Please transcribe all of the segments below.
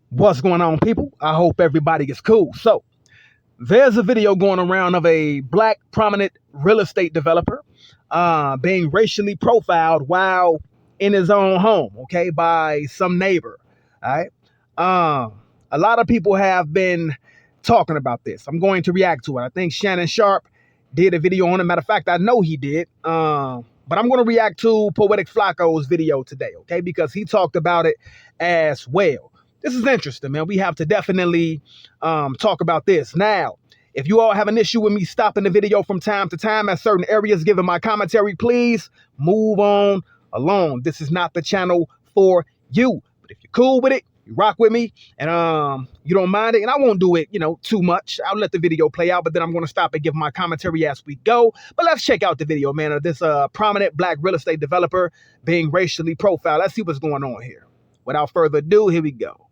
What's going on, people? I hope everybody is cool. So, there's a video going around of a black prominent real estate developer being racially profiled while in his own home, okay, by some neighbor. All right. A lot of people have been talking about this. I'm going to react to it. I think Shannon Sharp did a video on it. Matter of fact, I know he did. But I'm going to react to Poetic Flacco's video today, okay, because he talked about it as well. This is interesting, man. We have to definitely talk about this. Now, if you all have an issue with me stopping the video from time to time at certain areas, giving my commentary, please move on along. This is not the channel for you. But if you're cool with it, you rock with me, and you don't mind it, and I won't do it, too much. I'll let the video play out, but then I'm going to stop and give my commentary as we go. But let's check out the video, man, of this prominent black real estate developer being racially profiled. Let's see what's going on here. Without further ado, here we go.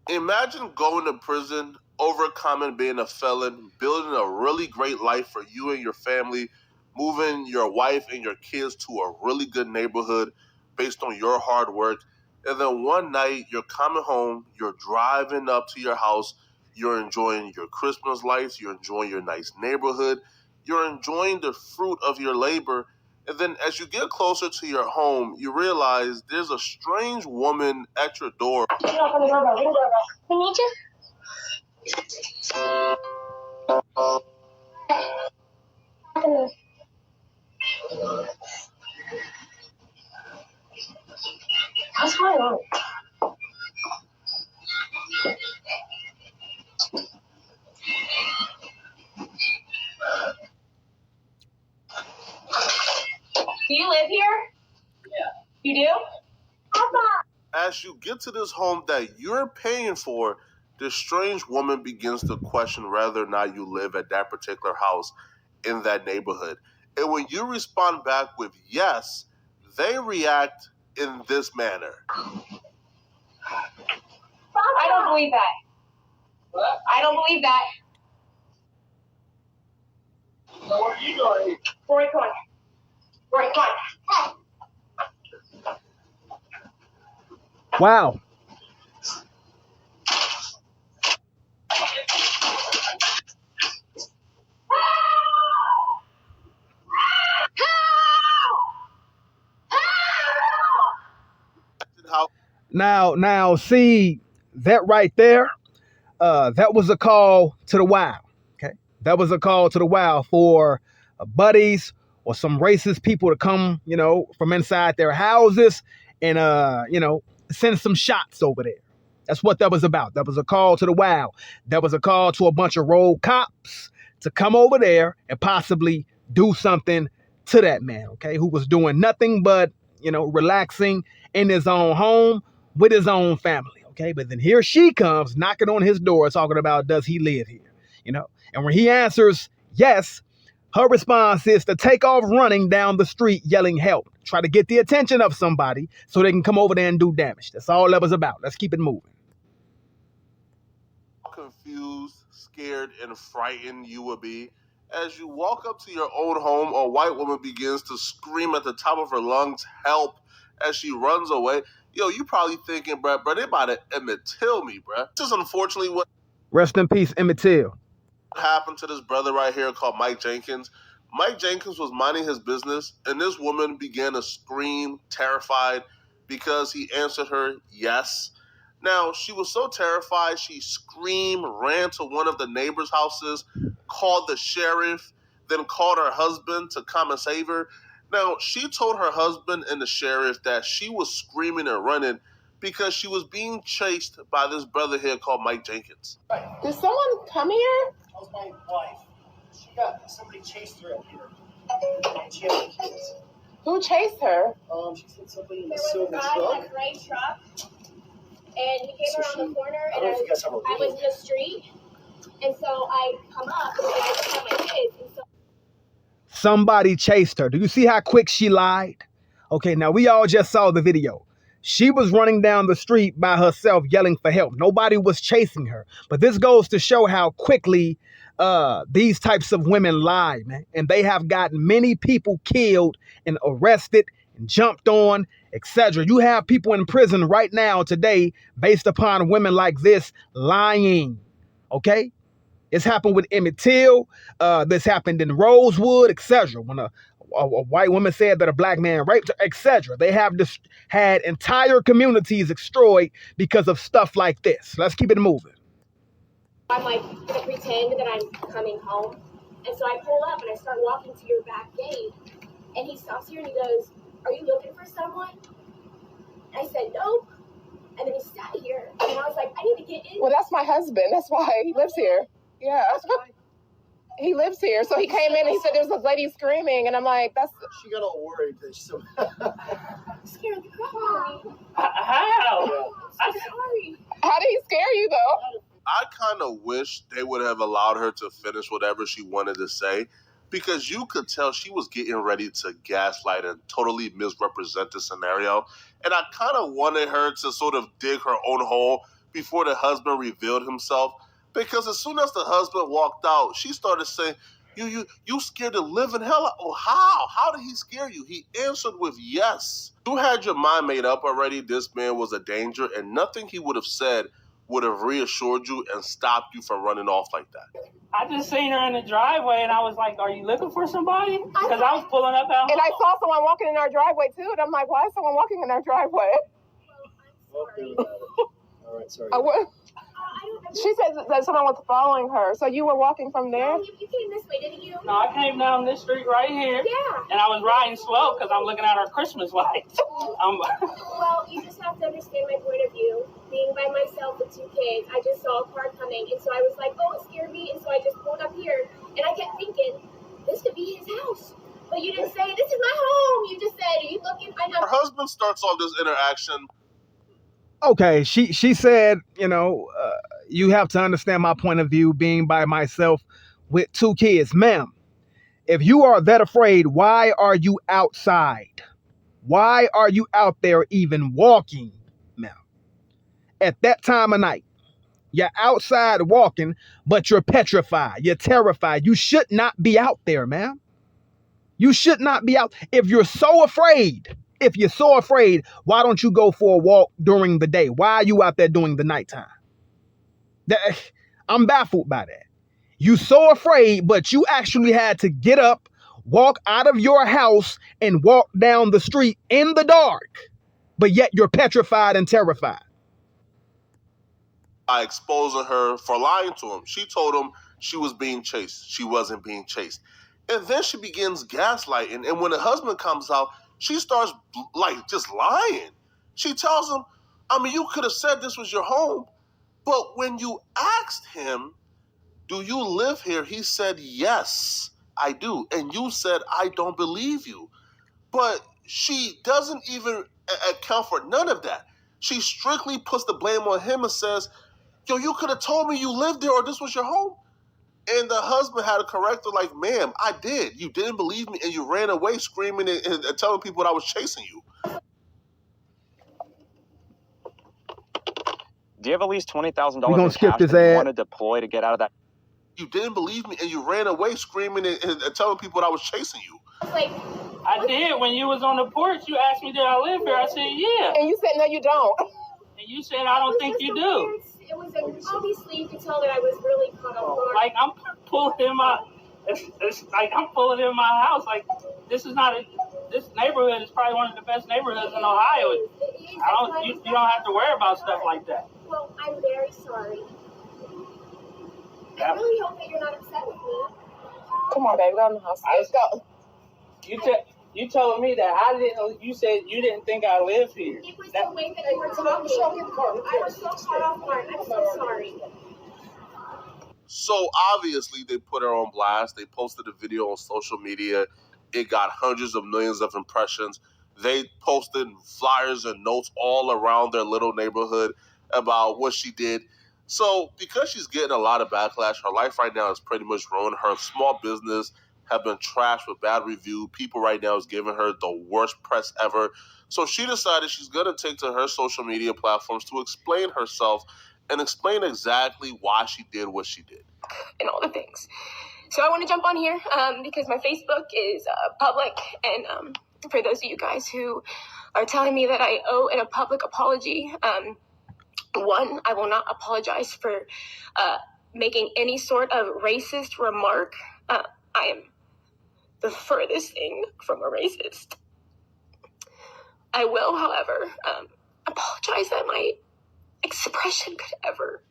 Imagine going to prison, overcoming being a felon, building a really great life for you and your family, moving your wife and your kids to a really good neighborhood based on your hard work. And then one night you're coming home, you're driving up to your house, you're enjoying your Christmas lights, you're enjoying your nice neighborhood, you're enjoying the fruit of your labor. And then as you get closer to your home, you realize there's a strange woman at your door. We need you. What's going on? Do you live here? Yeah. You do? As you get to this home that you're paying for, this strange woman begins to question whether or not you live at that particular house in that neighborhood. And when you respond back with yes, they react in this manner. I don't believe that. What? I don't believe that. So where are you going? Right corner. Right corner. Wow. Now, see that right there? That was a call to the wild. Okay, that was a call to the wild for buddies or some racist people to come, from inside their houses and send some shots over there. That's what that was about. That was a call to the wild. That was a call to a bunch of rogue cops to come over there and possibly do something to that man, okay, who was doing nothing but, relaxing in his own home with his own family, okay? But then here she comes knocking on his door talking about, does he live here, And when he answers yes, her response is to take off running down the street yelling help, try to get the attention of somebody so they can come over there and do damage. That's all that was about. Let's keep it moving. Confused, scared, and frightened you will be. As you walk up to your own home, a white woman begins to scream at the top of her lungs, help, as she runs away. You probably thinking, bro, they about to Emmett Till me, bro. This is unfortunately what... Rest in peace, Emmett Till. Happened to this brother right here called Mike Jenkins. Mike Jenkins was minding his business, and this woman began to scream, terrified, because he answered her yes. Now, she was so terrified, she screamed, ran to one of the neighbors' houses, called the sheriff, then called her husband to come and save her. Now, she told her husband and the sheriff that she was screaming and running because she was being chased by this brother here called Mike Jenkins. Did someone come here? That was my wife. Somebody chased her up here. And she had kids. Who chased her? She said somebody in a There was silver a guy truck. in a gray truck, and he came So around the corner, I and don't know if you guys have a I was in the street, and so I come up, and I just have my kids, and so... Somebody chased her. Do you see how quick she lied? Okay, now we all just saw the video. She was running down the street by herself yelling for help. Nobody was chasing her. But this goes to show how quickly these types of women lie, man. And they have gotten many people killed and arrested and jumped on, etc. You have people in prison right now today based upon women like this lying. Okay? It's happened with Emmett Till. This happened in Rosewood, etc. When a white woman said that a black man raped her, etc. They have had entire communities destroyed because of stuff like this. Let's keep it moving. I'm like gonna pretend that I'm coming home, and so I pull up and I start walking to your back gate, and he stops here and he goes, "Are you looking for someone?" And I said, "Nope." And then he sat here, and I was like, "I need to get in." Well, that's my husband. That's why he lives here. Yeah. He lives here. So he came in and he said there's this lady screaming, and I'm like, that's... She got all worried that she... Scared the crap out of me. How? I'm sorry. How did he scare you, though? I kind of wish they would have allowed her to finish whatever she wanted to say, because you could tell she was getting ready to gaslight and totally misrepresent the scenario. And I kind of wanted her to sort of dig her own hole before the husband revealed himself. Because as soon as the husband walked out, she started saying, you scared the living hell out. Oh, how? How did he scare you? He answered with yes. You had your mind made up already. This man was a danger, and nothing he would have said would have reassured you and stopped you from running off like that. I just seen her in the driveway, and I was like, are you looking for somebody? Because I was pulling up out. And I saw someone walking in our driveway, too, and I'm like, why is someone walking in our driveway? Well, I'm sorry. All right, sorry. She said that someone was following her. So you were walking from there? No, you came this way, didn't you? No, I came down this street right here. Yeah. And I was riding slow because I'm looking at our Christmas lights. Well, you just have to understand my point of view. Being by myself with 2 kids, I just saw a car coming, and so I was like, oh, it scared me, and so I just pulled up here, and I kept thinking, this could be his house. But you didn't say, this is my home. You just said, are you looking? Her husband starts off this interaction. Okay, she said, you have to understand my point of view being by myself with 2 kids. Ma'am, if you are that afraid, why are you outside? Why are you out there even walking, ma'am? At that time of night, you're outside walking, but you're petrified. You're terrified. You should not be out there, ma'am. You should not be out. If you're so afraid, why don't you go for a walk during the day? Why are you out there during the nighttime? I'm baffled by that. You so afraid, but you actually had to get up, walk out of your house, and walk down the street in the dark, but yet you're petrified and terrified. By exposing her for lying to him. She told him she was being chased. She wasn't being chased. And then she begins gaslighting. And when the husband comes out, she starts just lying. She tells him, you could have said this was your home. But when you asked him, do you live here? He said, yes, I do. And you said, I don't believe you. But she doesn't even account for none of that. She strictly puts the blame on him and says, you could have told me you lived there or this was your home. And the husband had to correct her like, ma'am, I did. You didn't believe me and you ran away screaming and telling people that I was chasing you. Do you have at least $20,000 gonna in skip cash this that you ad. want to deploy to get out of that? You didn't believe me and you ran away screaming and telling people that I was chasing you. Like, I did. When you was on the porch, you asked me, did I live here? I said, yeah. And you said, no, you don't. And you said, I don't think you do. It was obviously you could tell that I was really caught off guard. Like, I'm pulling in my... It's like I'm pulling in my house. Like, this neighborhood is probably one of the best neighborhoods in Ohio. You don't have to worry about stuff like that. Well, I'm very sorry. I really hope that you're not upset with me. Come on, baby, go in the house. Let's go. You telling me that I didn't. You said you didn't think I lived here. It was the way that you were talking. I was so caught off guard. I'm so sorry. So obviously they put her on blast. They posted a video on social media. It got hundreds of millions of impressions. They posted flyers and notes all around their little neighborhood about what she did. So because she's getting a lot of backlash, her life right now is pretty much ruined. Her small business have been trashed with bad review. People right now is giving her the worst press ever. So she decided she's going to take to her social media platforms to explain herself and explain exactly why she did what she did. And all the things. So I want to jump on here because my Facebook is public, and for those of you guys who are telling me that I owe a public apology, one, I will not apologize for making any sort of racist remark. I am the furthest thing from a racist. I will, however, apologize that my expression could ever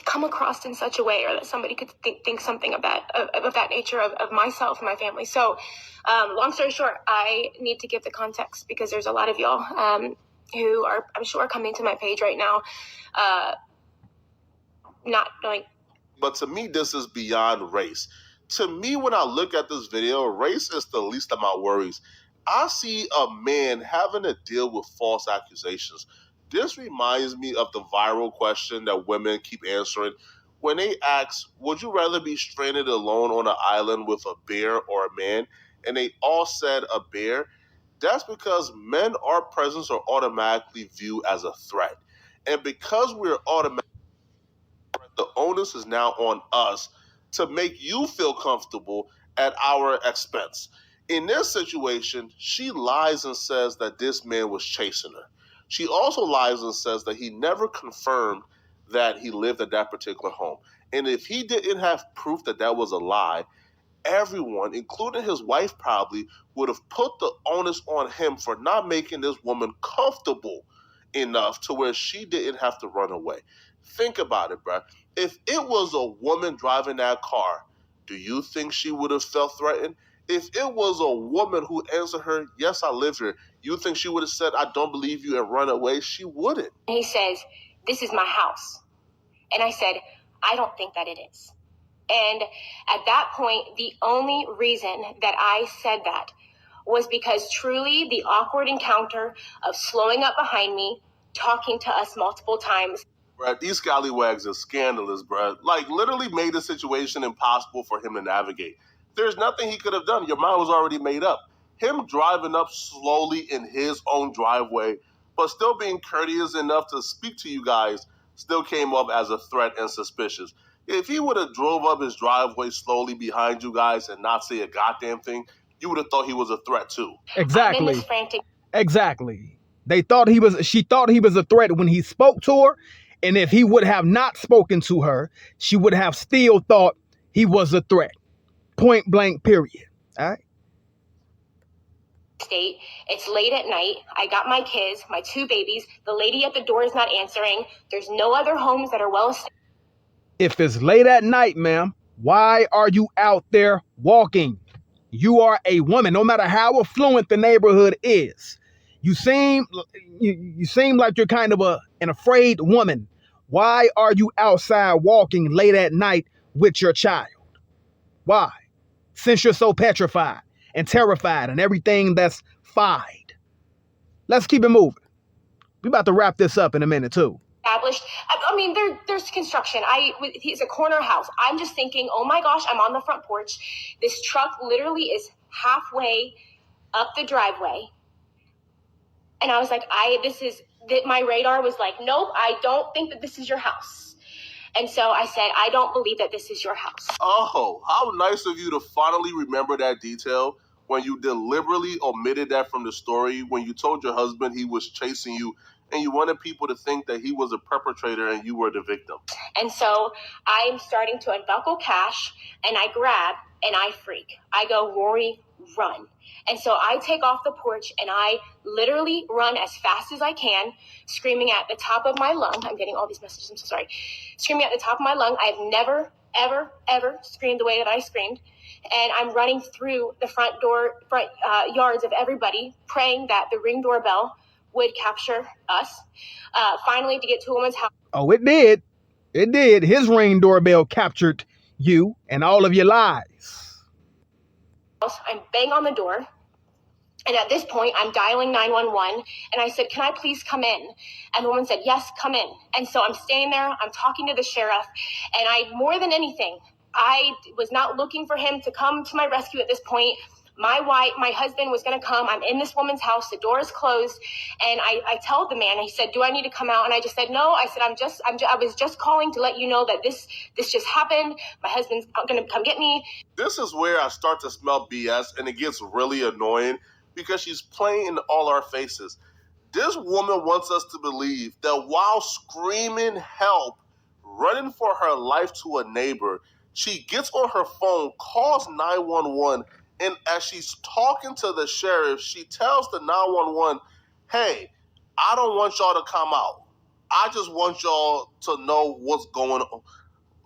come across in such a way, or that somebody could think something of that nature of myself and my family. So, long story short, I need to give the context because there's a lot of y'all who are, I'm sure, coming to my page right now, not knowing. But to me, this is beyond race. To me, when I look at this video, race is the least of my worries. I see a man having to deal with false accusations. This reminds me of the viral question that women keep answering when they ask, would you rather be stranded alone on an island with a bear or a man? And they all said a bear. That's because men, our presence, are automatically viewed as a threat. And because we're automatically, the onus is now on us to make you feel comfortable at our expense. In this situation, she lies and says that this man was chasing her. She also lies and says that he never confirmed that he lived at that particular home. And if he didn't have proof that that was a lie, everyone, including his wife probably, would have put the onus on him for not making this woman comfortable enough to where she didn't have to run away. Think about it, bruh. If it was a woman driving that car, do you think she would have felt threatened? If it was a woman who answered her, yes, I live here, you think she would have said, I don't believe you, and run away? She wouldn't. He says, this is my house. And I said, I don't think that it is. And at that point, the only reason that I said that was because truly the awkward encounter of slowing up behind me, talking to us multiple times. Bruh, these scallywags are scandalous, bruh. Like, literally made the situation impossible for him to navigate. There's nothing he could have done. Your mind was already made up. Him driving up slowly in his own driveway, but still being courteous enough to speak to you guys, still came up as a threat and suspicious. If he would have drove up his driveway slowly behind you guys and not say a goddamn thing, you would have thought he was a threat too. Exactly. I'm in this frantic. Exactly. She thought he was a threat when he spoke to her. And if he would have not spoken to her, she would have still thought he was a threat. Point blank, period. All right. State. It's late at night. I got my kids, my 2 babies. The lady at the door is not answering. There's no other homes that are well established. If it's late at night, ma'am, why are you out there walking? You are a woman, no matter how affluent the neighborhood is. You seem like you're kind of an afraid woman. Why are you outside walking late at night with your child? Why? Since you're so petrified and terrified and everything that's fide. Let's keep it moving. We're about to wrap this up in a minute, too. I mean, there's construction. It's a corner house. I'm just thinking, oh my gosh, I'm on the front porch. This truck literally is halfway up the driveway. And I was like, my radar was like, nope, I don't think that this is your house. And so I said, I don't believe that this is your house. Oh, how nice of you to finally remember that detail when you deliberately omitted that from the story, when you told your husband he was chasing you and you wanted people to think that he was a perpetrator and you were the victim. And so I'm starting to unbuckle cash, and I grab, and I freak. I go, Rory, run. And so I take off the porch, and I literally run as fast as I can, screaming at the top of my lung. I'm getting all these messages, I'm so sorry. Screaming at the top of my lung. I've never, ever, ever screamed the way that I screamed. And I'm running through the front yards of everybody, praying that the Ring doorbell would capture us. Finally, to get to a woman's house. Oh, it did. It did. His Ring doorbell captured you and all of your lies. I'm bang on the door. And at this point, I'm dialing 911. And I said, can I please come in? And the woman said, yes, come in. And so I'm staying there. I'm talking to the sheriff. And more than anything, I was not looking for him to come to my rescue at this point. my husband was going to come. I'm in this woman's house. The door is closed. And I tell the man, and he said, do I need to come out? And I just said, no. I said, I was just calling to let you know that this just happened. My husband's going to come get me. This is where I start to smell BS, and it gets really annoying because she's playing in all our faces. This woman wants us to believe that while screaming help, running for her life to a neighbor, she gets on her phone, calls 911, and as she's talking to the sheriff, she tells the 911, hey, I don't want y'all to come out. I just want y'all to know what's going on.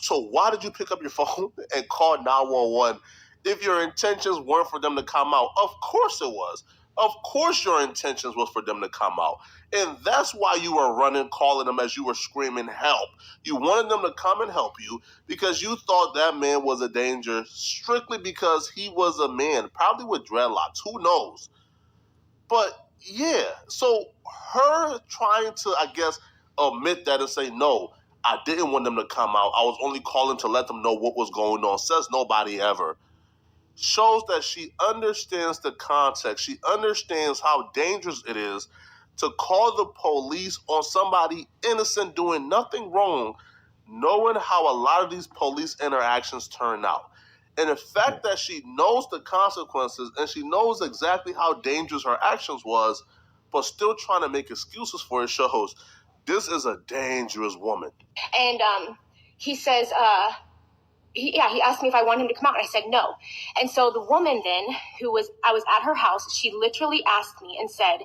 So why did you pick up your phone and call 911 if your intentions weren't for them to come out? Of course it was. Of course your intentions was for them to come out. And that's why you were running, calling them as you were screaming help. You wanted them to come and help you because you thought that man was a danger strictly because he was a man, probably with dreadlocks. Who knows? But yeah, so her trying to, I guess, admit that and say, no, I didn't want them to come out. I was only calling to let them know what was going on. Says nobody ever. Shows that she understands the context. She understands how dangerous it is to call the police on somebody innocent doing nothing wrong, knowing how a lot of these police interactions turn out. And the fact that she knows the consequences and she knows exactly how dangerous her actions was, but still trying to make excuses for it shows this is a dangerous woman. And he says, he asked me if I wanted him to come out, and I said no. And so the woman then, I was at her house, she literally asked me and said,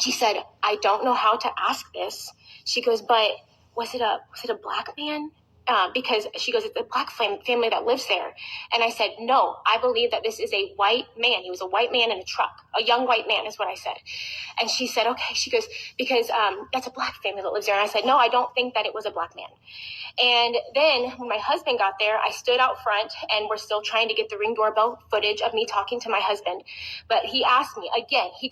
she said, I don't know how to ask this. She goes, but was it a black man? Because she goes, it's a black family that lives there. And I said, no, I believe that this is a white man. He was a white man in a truck. A young white man is what I said. And she said, okay. She goes, because that's a black family that lives there. And I said, no, I don't think that it was a black man. And then when my husband got there, I stood out front, and we're still trying to get the Ring doorbell footage of me talking to my husband. But he asked me again, he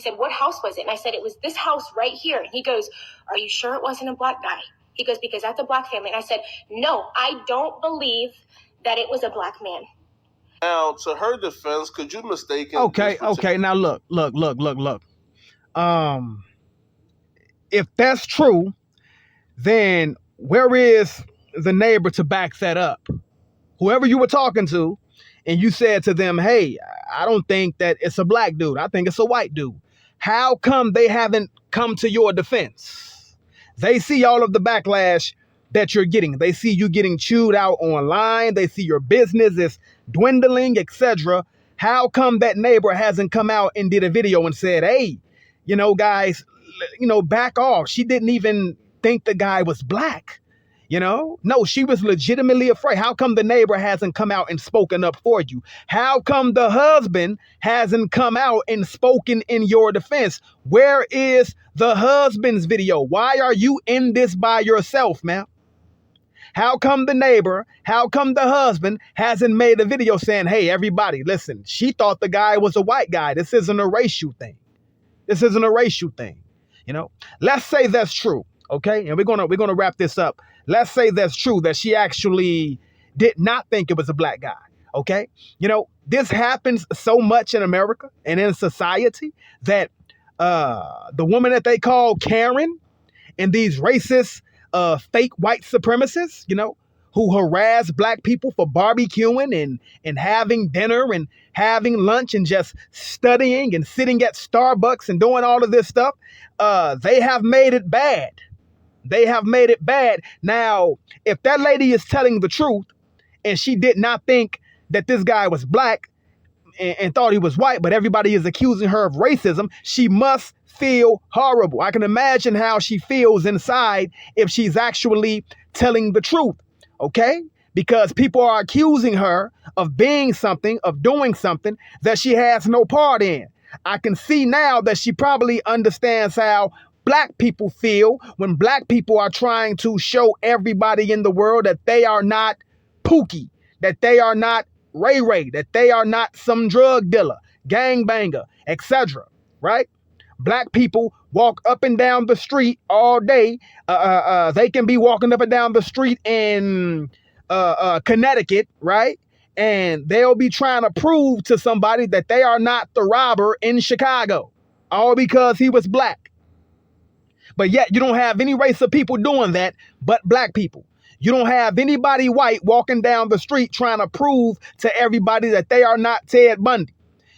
said, what house was it? And I said, it was this house right here. And he goes, are you sure it wasn't a black guy? He goes, because that's a black family. And I said, no, I don't believe that it was a black man. Now, to her defense, could you mistake him? Okay. Now look. If that's true, then where is the neighbor to back that up? Whoever you were talking to, and you said to them, hey, I don't think that it's a black dude. I think it's a white dude. How come they haven't come to your defense? They see all of the backlash that you're getting. They see you getting chewed out online. They see your business is dwindling, etc. How come that neighbor hasn't come out and did a video and said, hey, guys, back off. She didn't even think the guy was black. No, she was legitimately afraid. How come the neighbor hasn't come out and spoken up for you? How come the husband hasn't come out and spoken in your defense? Where is the husband's video? Why are you in this by yourself, man? How come the husband hasn't made a video saying, hey, everybody, listen, she thought the guy was a white guy. This isn't a racial thing. Let's say that's true. Okay. And we're going to wrap this up. Let's say that's true, that she actually did not think it was a black guy. Okay. This happens so much in America and in society that the woman that they call Karen and these racist, fake white supremacists, who harass black people for barbecuing and having dinner and having lunch and just studying and sitting at Starbucks and doing all of this stuff. They have made it bad. Now, if that lady is telling the truth and she did not think that this guy was black and thought he was white, but everybody is accusing her of racism, she must feel horrible. I can imagine how she feels inside if she's actually telling the truth, okay? Because people are accusing her of being something, of doing something that she has no part in. I can see now that she probably understands how black people feel when black people are trying to show everybody in the world that they are not Pookie, that they are not Ray Ray, that they are not some drug dealer, gangbanger, etc. Right? Black people walk up and down the street all day. They can be walking up and down the street in Connecticut, right? and they'll be trying to prove to somebody that they are not the robber in Chicago, all because he was black. But yet you don't have any race of people doing that but black people. You don't have anybody white walking down the street trying to prove to everybody that they are not Ted Bundy.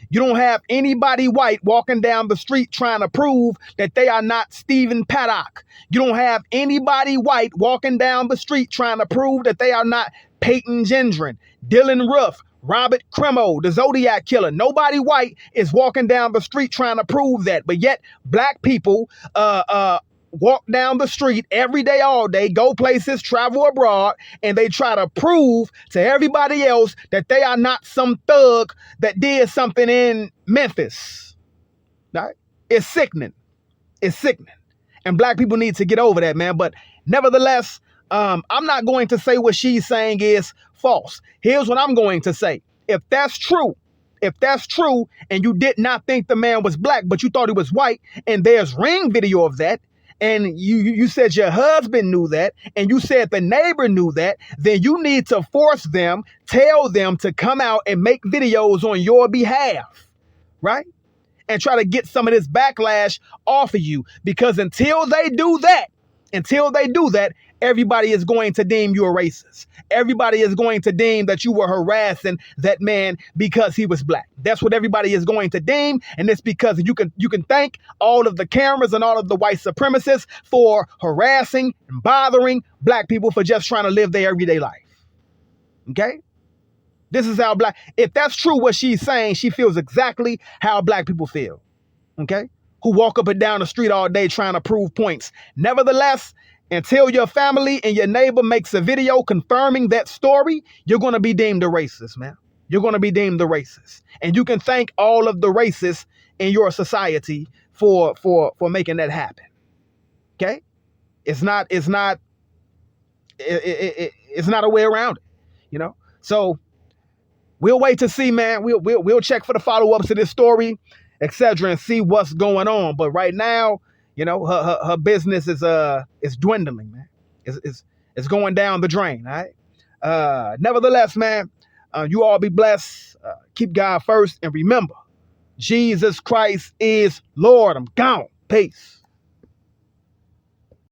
You don't have anybody white walking down the street trying to prove that they are not Stephen Paddock. You don't have anybody white walking down the street trying to prove that they are not Peyton Gendron, Dylan Roof, Robert Cremo, the Zodiac Killer. Nobody white is walking down the street trying to prove that. But yet black people walk down the street every day, all day, go places, travel abroad, and they try to prove to everybody else that they are not some thug that did something in Memphis. Right? It's sickening. It's sickening. And black people need to get over that, man. But nevertheless, I'm not going to say what she's saying is false. Here's what I'm going to say. If that's true, and you did not think the man was black, but you thought he was white, and there's ring video of that, and you said your husband knew that, and you said the neighbor knew that, then you need to force them, tell them to come out and make videos on your behalf, right? And try to get some of this backlash off of you. Because until they do that, everybody is going to deem you a racist. Everybody is going to deem that you were harassing that man because he was black. That's what everybody is going to deem. And it's because you can thank all of the cameras and all of the white supremacists for harassing and bothering black people for just trying to live their everyday life. Okay? This is how black, if that's true what she's saying, she feels exactly how black people feel. Okay? Who walk up and down the street all day trying to prove points. Nevertheless, until your family and your neighbor makes a video confirming that story, you're going to be deemed a racist, man. You're going to be deemed a racist. And you can thank all of the racists in your society for making that happen. Okay? It's not a way around it, you know? So we'll wait to see, man. We'll check for the follow-ups to this story, etc., and see what's going on. But right now, you know, her business is dwindling, man. It's going down the drain. All right. Nevertheless, man, you all be blessed. Keep God first, and remember, Jesus Christ is Lord. I'm gone. Peace.